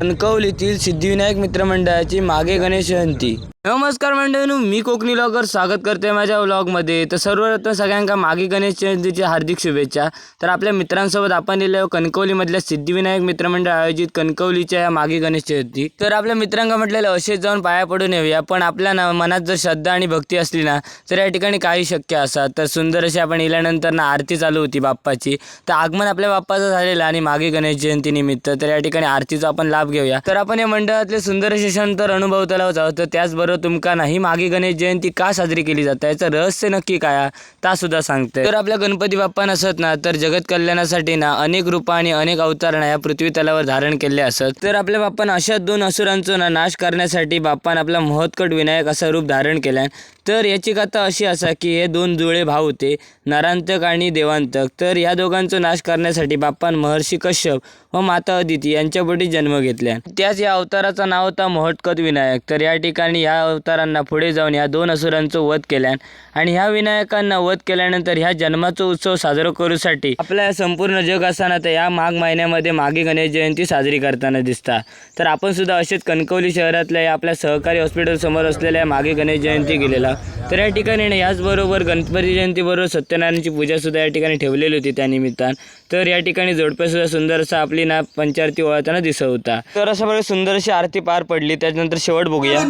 कणकवलीतील सिद्धिविनायक मित्रमंडळाची मागे गणेश जयंती। नमस्कार मंडळींनो, मी कोकणी व्लॉगर स्वागत करते माझ्या व्लॉगमध्ये। तर सर्वप्रथम सगळ्यांना मागे गणेश जयंतीच्या हार्दिक शुभेच्छा। तर आपल्या मित्रांसोबत आपण गेलो कणकवलीमधल्या सिद्धिविनायक मित्रमंडळ आयोजित कणकवलीच्या या मागे गणेश जयंती। तर आपल्या मित्रांना म्हटलेलं असेच जाऊन पाया पडून येऊया, पण आपल्या मनात जर श्रद्धा आणि भक्ती असली ना तर या ठिकाणी काही शक्य असतात। तर सुंदर अशी आपण गेल्यानंतर ना आरती चालू होती बाप्पाची। तर आगमन आपल्या बाप्पाचं झालेलं आणि मागे गणेश जयंती निमित्त तर या ठिकाणी आरतीचा आपण लाभ घेऊया। तर आपण या मंडळातले सुंदर असे क्षण तर अनुभवताला आहोत। तर त्याचबरोबर तुमका नाही मागे गणेश जयंती का साजरी केली जाते याचं रहस्य नक्की काय ता सुद्धा सांगते। तर आपल्या गणपती बाप्पा नसत ना तर जगत कल्याणासाठी ना अनेक रूप आणि अनेक अवतार या पृथ्वी तलावर धारण केले असत। तर आपल्या बाप्पानं अशा दोन असुरांचा नाश करण्यासाठी बाप्पानं आपला महत्कट विनायक असा रूप धारण केला। तर याची कथा अशी असा की हे दोन जुळे भाऊ होते, नरांतक आणि देवांतक। तर या दोघांचा नाश करण्यासाठी बाप्पान महर्षी कश्यप व माता अदिती यांच्या पोटी जन्म घेतला। त्याच या अवताराचा नाव होता महत्कट विनायक। तर या ठिकाणी या अवतारांना पुढे जाऊन या दोन असुरांचा वध केला आणि ह्या विनायकांना वध केल्यानंतर ह्या जन्माचा उत्सव साजरा करूसाठी आपल्या संपूर्ण जग असताना तर या माघ महिन्यामध्ये मागे गणेश जयंती साजरी करताना दिसतात। तर आपण सुद्धा असेच कणकवली शहरातल्या आपल्या सहकारी हॉस्पिटल समोर असलेल्या मागे गणेश जयंती गेलेला। तर या ठिकाणी याचबरोबर गणपती जयंतीबरोबर सत्यनारायणची पूजा सुद्धा या ठिकाणी ठेवलेली होती त्या निमित्तानं। तर या ठिकाणी जोडपे सुद्धा सुंदर असा आपली ना पंचारती ओळखताना दिसत होता। तर अशा प्रकारे सुंदर अशी आरती पार पडली। त्यानंतर शेवट बघूया।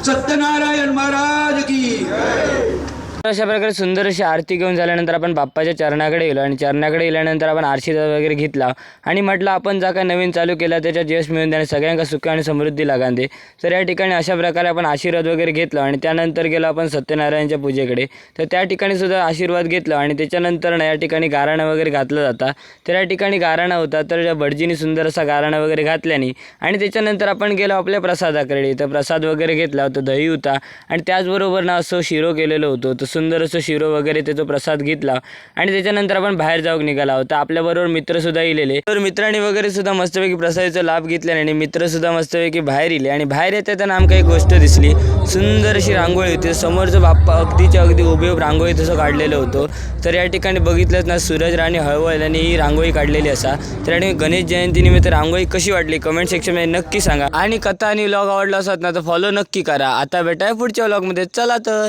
सत्यनारायण महाराज की। अशा प्रकारे सुंदर अशी आरती घेऊन झाल्यानंतर आपण बाप्पाच्या चरणाकडे गेलो आणि चरणाकडे गेल्यानंतर आपण आशीर्वाद वगैरे घेतला आणि म्हटलं आपण जा काय नवीन चालू केला त्याच्यात यश मिळून द्या आणि सगळ्यांना सुख आणि समृद्धी लागान दे। तर या ठिकाणी अशा प्रकारे आपण आशीर्वाद वगैरे घेतला आणि त्यानंतर गेलो आपण सत्यनारायणच्या पूजेकडे। तर त्या ठिकाणी सुद्धा आशीर्वाद घेतला आणि त्याच्यानंतर या ठिकाणी गाराणा वगैरे घातला जाता। तर या ठिकाणी गाराणा होता तर भटजीने सुंदर असा गाराणा वगैरे घातल्याने आणि त्याच्यानंतर आपण गेलो आपल्या प्रसादाकडे। तर प्रसाद वगैरे घेतला होता, दही होता आणि त्याचबरोबर ना असं शिरो केलेलं होतं। तर सुंदर असं शिरो वगैरे त्याचा प्रसाद घेतला आणि त्याच्यानंतर आपण बाहेर जाऊन निघाला होता। आपल्याबरोबर मित्रसुद्धा इलेले। तर मित्रांनी वगैरे सुद्धा मस्तपैकी प्रसादाचा लाभ घेतला आणि मित्रसुद्धा मस्तपैकी बाहेर इले आणि बाहेर येताना आमका एक गोष्ट दिसली। सुंदर अशी रांगोळी होती, समोरचं बाप्पा अगदीच्या अगदी उभे रांगोळी तसं काढलेलं होतं। तर या ठिकाणी बघितलंच ना सूरज राणी हळवळ आणि ही रांगोळी काढलेली असा। तर आणि गणेश जयंतीनिमित्त रांगोळी कशी वाटली कमेंट सेक्शनमध्ये नक्की सांगा आणि कथा आणि व्लॉग आवडला असत ना तर फॉलो नक्की करा। आता भेटाय पुढच्या व्लॉगमध्ये, चला तर।